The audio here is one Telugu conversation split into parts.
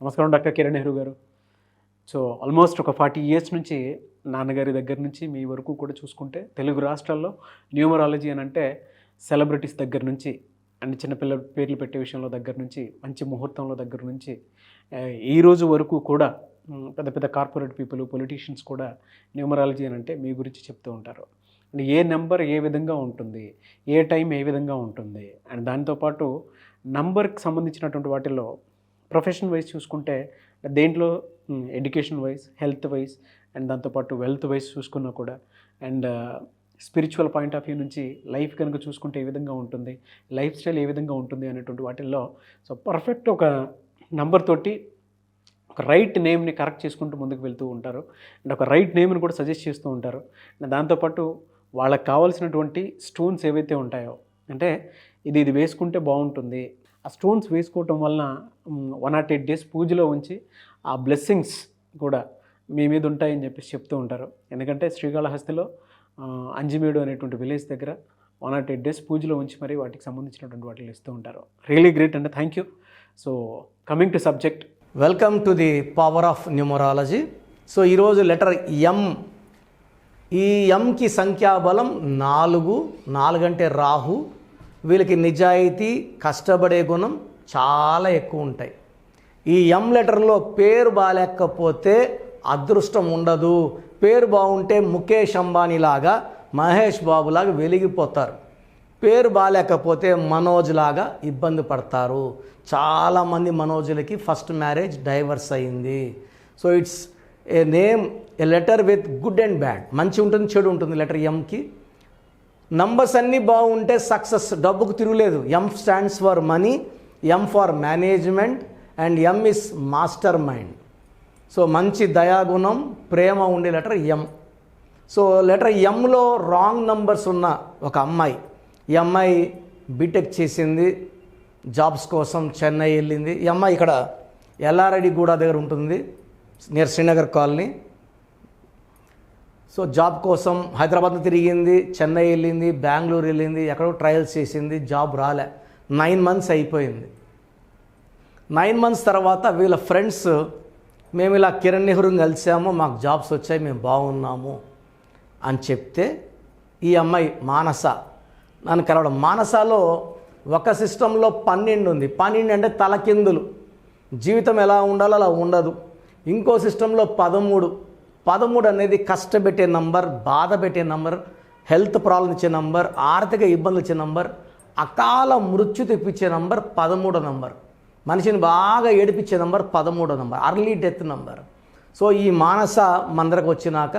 నమస్కారం డాక్టర్ కిరణ్ నెహ్రూ గారు. సో ఆల్మోస్ట్ ఒక 40 ఇయర్స్ నుంచి నాన్నగారి దగ్గర నుంచి మీ వరకు కూడా చూసుకుంటే తెలుగు రాష్ట్రాల్లో న్యూమరాలజీ అని అంటే సెలబ్రిటీస్ దగ్గర నుంచి అండ్ చిన్నపిల్లల పేర్లు పెట్టే విషయంలో దగ్గర నుంచి మంచి ముహూర్తంలో దగ్గర నుంచి ఈ రోజు వరకు కూడా పెద్ద పెద్ద కార్పొరేట్ పీపుల్ పొలిటీషియన్స్ కూడా న్యూమరాలజీ అని అంటే మీ గురించి చెప్తూ ఉంటారు. అండ్ ఏ నెంబర్ ఏ విధంగా ఉంటుంది, ఏ టైం ఏ విధంగా ఉంటుంది, అండ్ దాంతోపాటు నంబర్కి సంబంధించినటువంటి వాటిల్లో ప్రొఫెషన్ వైజ్ చూసుకుంటే దేంట్లో education wise, health wise and దాంతోపాటు వెల్త్ వైజ్ చూసుకున్నా కూడా and spiritual point of view నుంచి లైఫ్ కనుక చూసుకుంటే ఏ విధంగా ఉంటుంది, లైఫ్ స్టైల్ ఏ విధంగా ఉంటుంది అనేటువంటి వాటిల్లో సో పర్ఫెక్ట్ ఒక నంబర్ తోటి ఒక రైట్ నేమ్ని కరెక్ట్ చేసుకుంటూ ముందుకు వెళ్తూ ఉంటారు అండ్ ఒక రైట్ నేమ్ని కూడా సజెస్ట్ చేస్తూ ఉంటారు. అండ్ దాంతోపాటు వాళ్ళకి కావాల్సినటువంటి స్టోన్స్ ఏవైతే ఉంటాయో అంటే ఇది వేసుకుంటే బాగుంటుంది, ఆ స్టోన్స్ వేసుకోవటం వలన 108 డేస్ పూజలో ఉంచి ఆ బ్లెస్సింగ్స్ కూడా మీ మీద ఉంటాయని చెప్పేసి చెప్తూ ఉంటారు. ఎందుకంటే శ్రీకాళహస్తిలో అంజిమేడు అనేటువంటి విలేజ్ దగ్గర 108 డేస్ పూజలో ఉంచి మరి వాటికి సంబంధించినటువంటి వాటిని ఇస్తూ ఉంటారు. రియలీ గ్రేట్ అండి, thank you. So coming to subject, welcome to the power of numerology. So ఈరోజు లెటర్ ఎం. ఈ ఎంకి సంఖ్యాబలం 4 అంటే రాహు. వీళ్ళకి నిజాయితీ, కష్టపడే గుణం చాలా ఎక్కువ ఉంటాయి. ఈ ఎం లెటర్లో పేరు బాగాలేకపోతే అదృష్టం ఉండదు. పేరు బాగుంటే ముఖేష్ అంబానీ లాగా, మహేష్ బాబు లాగా వెలిగిపోతారు. పేరు బాగాలేకపోతే మనోజ్ లాగా ఇబ్బంది పడతారు. చాలామంది మనోజులకి ఫస్ట్ మ్యారేజ్ డైవర్స్ అయింది. So it's a name, A letter with good and bad. మంచి ఉంటుంది, చెడు ఉంటుంది లెటర్ ఎంకి. నంబర్స్ అన్నీ బాగుంటే సక్సెస్, డబ్బుకు తిరుగులేదు. M stands for money, M for management and M is master mind. So మంచి దయాగుణం, ప్రేమ ఉండే లెటర్ ఎం. సో లెటర్ ఎంలో రాంగ్ నంబర్స్ ఉన్న ఒక అమ్మాయి, ఈ అమ్మాయి బీటెక్ చేసింది, జాబ్స్ కోసం చెన్నై వెళ్ళింది. ఈ అమ్మాయి ఇక్కడ ఎల్లారెడ్డి గూడ దగ్గర ఉంటుంది, near Srinagar colony. So job కోసం హైదరాబాద్లో తిరిగింది, చెన్నై వెళ్ళింది, బెంగళూరు వెళ్ళింది, ఎక్కడో ట్రయల్స్ చేసింది, జాబ్ రాలే. 9 months అయిపోయింది. 9 months తర్వాత వీళ్ళ ఫ్రెండ్స్, మేము ఇలా కిరణ్ నెహ్రూని కలిసాము, మాకు జాబ్స్ వచ్చాయి, మేము బాగున్నాము అని చెప్తే ఈ అమ్మాయి మానస నన్ను కలవడం. మానసలో ఒక సిస్టంలో 12 ఉంది. 12 అంటే తలకిందులు, జీవితం ఎలా ఉండాలో అలా ఉండదు. ఇంకో సిస్టంలో 13 అనేది కష్టపెట్టే నంబర్, బాధ పెట్టే నంబర్, హెల్త్ ప్రాబ్లం ఇచ్చే నంబర్, ఆర్థిక ఇబ్బందులు ఇచ్చే నంబర్, అకాల మృత్యు తెప్పించే నంబర్ 13 నంబర్. మనిషిని బాగా ఏడిపించే number 13 number, early death number. So ఈ మానస మందరకు వచ్చినాక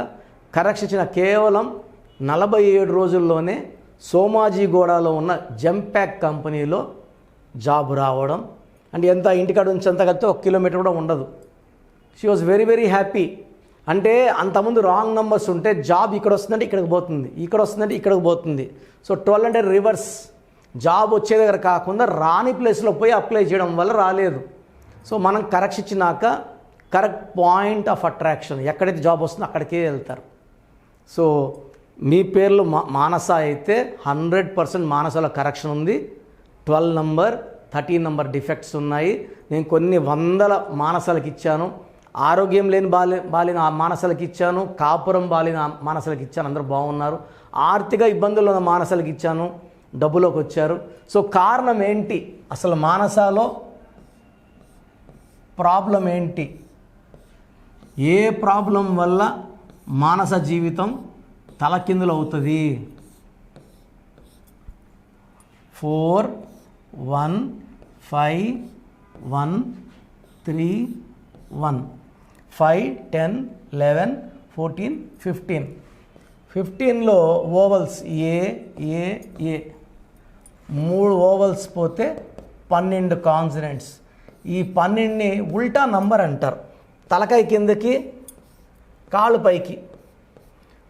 కరెక్షన్ ఇచ్చిన కేవలం 47 రోజుల్లోనే సోమాజిగూడలో ఉన్న జంప్యాక్ కంపెనీలో జాబ్ రావడం. అంటే ఎంత ఇంటికాడ నుంచి అంత కలిపితే 1 కిలోమీటర్ కూడా ఉండదు. She was very very happy. అంటే అంతకుముందు రాంగ్ నంబర్స్ ఉంటే జాబ్ ఇక్కడ వస్తుందంటే ఇక్కడికి పోతుంది, ఇక్కడ వస్తుందంటే ఇక్కడికి పోతుంది. సో 12 అంటే రివర్స్, జాబ్ వచ్చే దగ్గర కాకుండా రాని ప్లేస్లో పోయి అప్లై చేయడం వల్ల రాలేదు. సో మనం కరెక్ట్ ఇచ్చినాక కరెక్ట్ పాయింట్ ఆఫ్ అట్రాక్షన్, ఎక్కడైతే జాబ్ వస్తుందో అక్కడికే వెళ్తారు. సో మీ పేర్లు మానస అయితే 100% మానసలో కరెక్షన్ ఉంది. 12 నంబర్ 13 నంబర్ డిఫెక్ట్స్ ఉన్నాయి. నేను కొన్ని వందల మానసాలకు ఇచ్చాను. ఆరోగ్యం లేని బాలిన మానసాలకు ఇచ్చాను, కాపురం బాలిన మానసాలకు ఇచ్చాను, అందరూ బాగున్నారు. ఆర్థిక ఇబ్బందుల్లో ఉన్న మానసాలకు ఇచ్చాను, డబ్బులోకి వచ్చారు. సో కారణం ఏంటి, అసలు మానసాలో ప్రాబ్లం ఏంటి, ఏ ప్రాబ్లం వల్ల మానస జీవితం తలకిందులు అవుతుంది? 4 1 5 1 3 1 5 10 11 14 15. 15లో ఓవల్స్ ఏ 3 ఓవల్స్ పోతే 12 కాన్సనెంట్స్. ఈ 12ని ఉల్టా నంబర్ అంటారు. తలకాయ కిందకి, కాళ్ళు పైకి,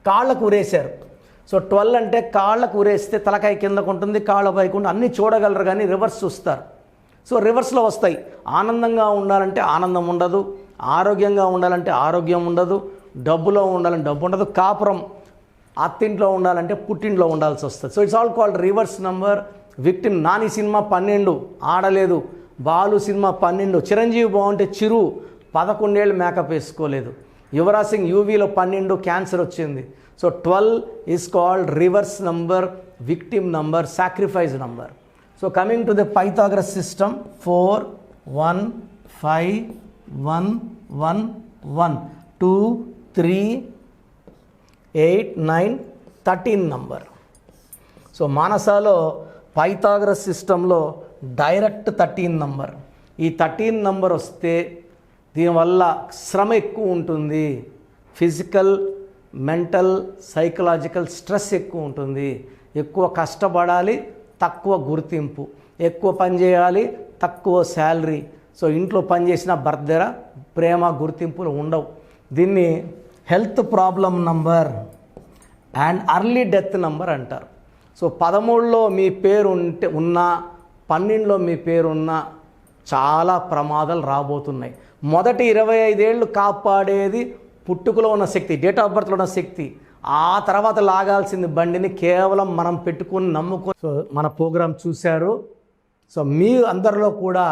కాళ్ళకు ఉరేశారు. సో 12 అంటే కాళ్ళకు ఉరేస్తే తలకాయ కిందకు ఉంటుంది, కాళ్ళ పైకి ఉంటుంది, అన్నీ చూడగలరు కానీ రివర్స్ చూస్తారు. సో రివర్స్లో వస్తాయి. ఆనందంగా ఉండాలంటే ఆనందం ఉండదు, ఆరోగ్యంగా ఉండాలంటే ఆరోగ్యం ఉండదు, డబ్బులో ఉండాలంటే డబ్బు ఉండదు, కాపురం అత్తింట్లో ఉండాలంటే పుట్టింట్లో ఉండాల్సి వస్తుంది. So it's all called reverse number. Victim. Nani cinema 12 ఆడలేదు, బాలు సినిమా 12, చిరంజీవి బాగుంటే చిరు 11 ఏళ్ళు మేకప్ వేసుకోలేదు, యువరాజ్ సింగ్ యూవీలో 12 క్యాన్సర్ వచ్చింది. So 12 is called reverse number, victim number, sacrifice number. So coming to the Pythagoras system, 4 1 5 1 1 1 2 3 8 9 13 number. So మానసాలో Pythagoras సిస్టంలో డైరెక్ట్ 13 నంబర్. ఈ 13 నంబర్ వస్తే దీనివల్ల శ్రమ ఎక్కువ ఉంటుంది, ఫిజికల్, మెంటల్, సైకలాజికల్ స్ట్రెస్ ఎక్కువ ఉంటుంది, ఎక్కువ కష్టపడాలి, తక్కువ గుర్తింపు, ఎక్కువ పని చేయాలి, తక్కువ శాలరీ. సో ఇంట్లో పని చేసిన భర్త దగ్గర ప్రేమ గుర్తింపులు ఉండవు. దీన్ని health problem number and early death number అంటారు. సో 13లో మీ పేరు ఉన్నా 12లో మీ పేరు ఉన్నా చాలా ప్రమాదాలు రాబోతున్నాయి. మొదటి 25 ఏళ్ళు కాపాడేది పుట్టుకలో ఉన్న శక్తి, డేట్ ఆఫ్ బర్త్లో ఉన్న శక్తి. ఆ తర్వాత లాగాల్సింది బండిని కేవలం మనం పెట్టుకుని నమ్ముకొని. సో మన ప్రోగ్రాం చూశారు. సో మీ అందరిలో కూడా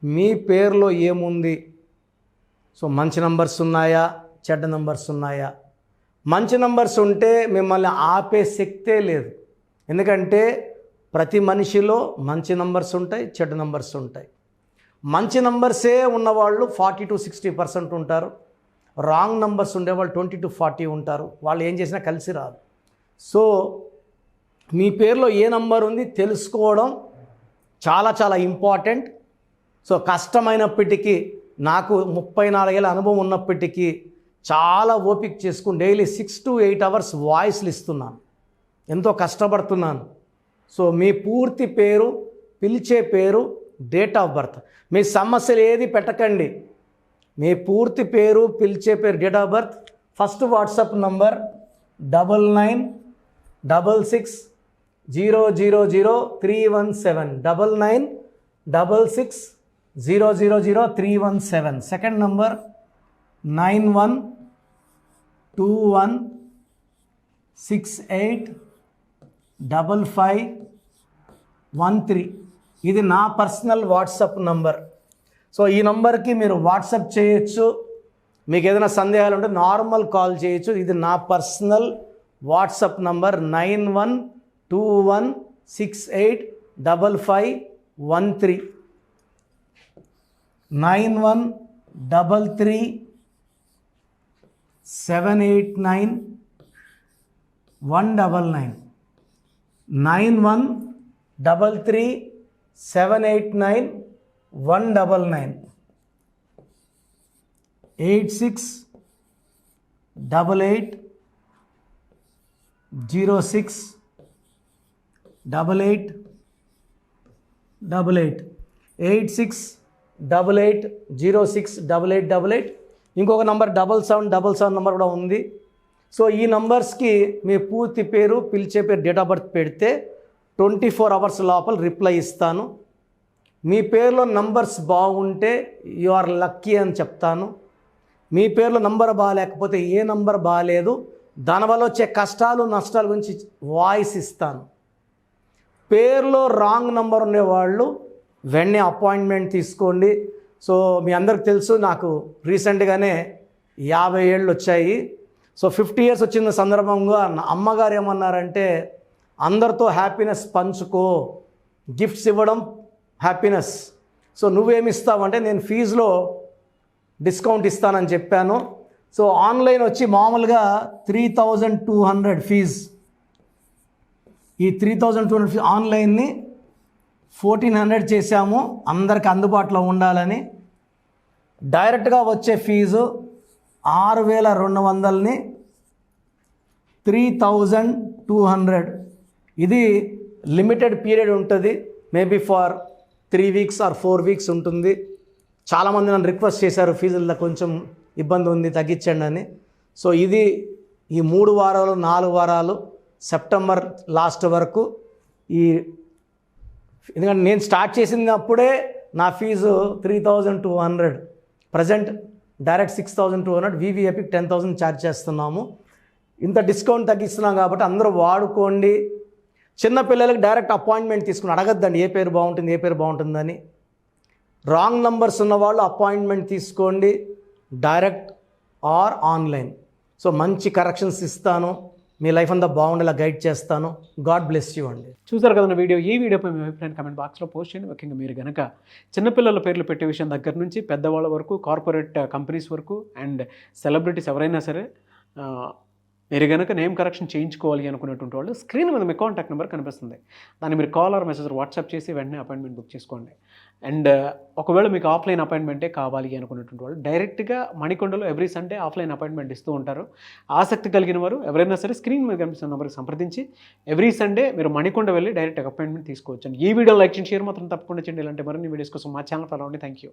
మీ పేరులో ఏముంది? సో మంచి నంబర్స్ ఉన్నాయా, చెడ్డ నంబర్స్ ఉన్నాయా? మంచి నంబర్స్ ఉంటే మిమ్మల్ని ఆపే శక్తే లేదు. ఎందుకంటే ప్రతి మనిషిలో మంచి నంబర్స్ ఉంటాయి, చెడ్డ నంబర్స్ ఉంటాయి. మంచి నంబర్సే ఉన్నవాళ్ళు 40 to 60% ఉంటారు. రాంగ్ నంబర్స్ ఉండేవాళ్ళు 20 to 40 ఉంటారు. వాళ్ళు ఏం చేసినా కలిసి రాదు. సో మీ పేరులో ఏ నంబర్ ఉంది తెలుసుకోవడం చాలా చాలా ఇంపార్టెంట్. సో కష్టమైనప్పటికీ, నాకు 34 ఏళ్ళ అనుభవం ఉన్నప్పటికీ చాలా ఓపిక చేసుకుని డైలీ 6 to 8 అవర్స్ వాయిస్లు ఇస్తున్నాను, ఎంతో కష్టపడుతున్నాను. సో మీ పూర్తి పేరు, పిలిచే పేరు, డేట్ ఆఫ్ బర్త్, మీ సమస్యలు ఏది పెట్టకండి. మీ పూర్తి పేరు, పిలిచే పేరు, date of birth. First WhatsApp number 9966000317, 9966000317. Second number 9121685513. ఇది నా పర్సనల్ వాట్సాప్ నంబర్. సో ఈ నంబర్కి మీరు వాట్సాప్ చేయొచ్చు. మీకు ఏదైనా సందేహాలు ఉంటే నార్మల్ కాల్ చేయొచ్చు. ఇది నా పర్సనల్ వాట్సాప్ నంబర్ 9121685513, 9133789199, 9133789199, 8688068888, 8688068888. ఇంకొక నంబర్ 7777 నంబర్ కూడా ఉంది. సో ఈ నంబర్స్కి మీ పూర్తి పేరు, పిలిచే పేరు, డేట్ ఆఫ్ బర్త్ పెడితే 24 అవర్స్ లోపల రిప్లై ఇస్తాను. మీ పేరులో నంబర్స్ బాగుంటే యు ఆర్ లక్కీ అని చెప్తాను. మీ పేరులో నంబర్ బాగాలేకపోతే ఏ నంబర్ బాగాలేదు, దానివల్ల వచ్చే కష్టాలు నష్టాల గురించి వాయిస్ ఇస్తాను. పేరులో రాంగ్ నంబర్ ఉండేవాళ్ళు వెంటనే అపాయింట్మెంట్ తీసుకోండి. సో మీ అందరికి తెలుసు, నాకు రీసెంట్గానే 50 ఏళ్ళు వచ్చాయి. సో 50 ఇయర్స్ వచ్చిన సందర్భంగా నా అమ్మగారు ఏమన్నారంటే, అందరితో హ్యాపీనెస్ పంచుకో, గిఫ్ట్స్ ఇవ్వడం హ్యాపీనెస్. సో నువ్వేమిస్తావంటే, నేను ఫీజులో డిస్కౌంట్ ఇస్తానని చెప్పాను. సో ఆన్లైన్ వచ్చి మామూలుగా 3200 ఫీజ్. ఈ 3200 ఫీజ్ ఆన్లైన్ని 1400 చేశాము, అందరికి అందుబాటులో ఉండాలని. డైరెక్ట్గా వచ్చే ఫీజు 6200ని 3200. ఇది లిమిటెడ్ పీరియడ్ ఉంటుంది, maybe for 3 weeks or 4 weeks ఉంటుంది. చాలామంది నన్ను రిక్వెస్ట్ చేశారు, ఫీజుల్లో కొంచెం ఇబ్బంది ఉంది తగ్గించండి అని. సో ఇది ఈ 3 వారాలు 4 వారాలు సెప్టెంబర్ లాస్ట్ వరకు. ఎందుకంటే నేను స్టార్ట్ చేసినప్పుడే నా fee 3200, present direct 6200, VVIP 10,000 charge చేస్తున్నాము. ఇంత డిస్కౌంట్ తగ్గిస్తున్నాం కాబట్టి అందరూ వాడుకోండి. చిన్నపిల్లలకి డైరెక్ట్ అపాయింట్మెంట్ తీసుకుని అడగద్దండి ఏ పేరు బాగుంటుంది, ఏ పేరు బాగుంటుందని. రాంగ్ నంబర్స్ ఉన్నవాళ్ళు అపాయింట్మెంట్ తీసుకోండి, డైరెక్ట్ ఆర్ ఆన్లైన్. సో మంచి కరెక్షన్స్ ఇస్తాను, మీ లైఫ్ అంతా బాగుండేలా గైడ్ చేస్తాను. గాడ్ బ్లెస్ యూ అండి. చూసారు కదా వీడియో. ఈ వీడియోపై మీ అభిప్రాయం కామెంట్ బాక్స్లో పోస్ట్ చేయండి. ముఖ్యంగా మీరు కనుక చిన్నపిల్లల పేర్లు పెట్టే విషయం దగ్గర నుంచి పెద్దవాళ్ళ వరకు, కార్పొరేట్ కంపెనీస్ వరకు అండ్ సెలబ్రిటీస్ ఎవరైనా సరే మీరు కనుక నేమ్ కరెక్షన్ చేయించుకోవాలి అనుకునేటువంటి వాళ్ళు స్క్రీన్ మీద మీ కాంటాక్ట్ నెంబర్ కనిపిస్తుంది. దాన్ని మీరు కాల్ ఆర్ మెసేజ్ వాట్సాప్ చేసి వెంటనే అపాయింట్మెంట్ బుక్ చేసుకోండి. అండ్ ఒకవేళ మీకు ఆఫ్లైన్ అపాయింట్మెంటే కావాలి అనుకునేటువంటి వాళ్ళు డైరెక్ట్గా మణికొండలో ఎవ్రీ సండే ఆఫ్లైన్ అపాయింట్మెంట్ ఇస్తూ ఉంటారు. ఆసక్తి కలిగిన వారు ఎవరైనా సరే స్క్రీన్ మీద కనిపిస్తున్న నెంబర్కి సంప్రదించి ఎవ్రీ సండే మీరు మణికొండ వెళ్ళి డైరెక్ట్ అపాయింట్మెంట్ తీసుకోవచ్చు. అండ్ ఈ వీడియో లైక్ చేయండి, షేర్ మాత్రం తప్పకుండా చేయండి. ఇలాంటి మరిన్ని వీడియోస్ కోసం మా ఛానల్ ఫాలో అవ్వండి. Thank you.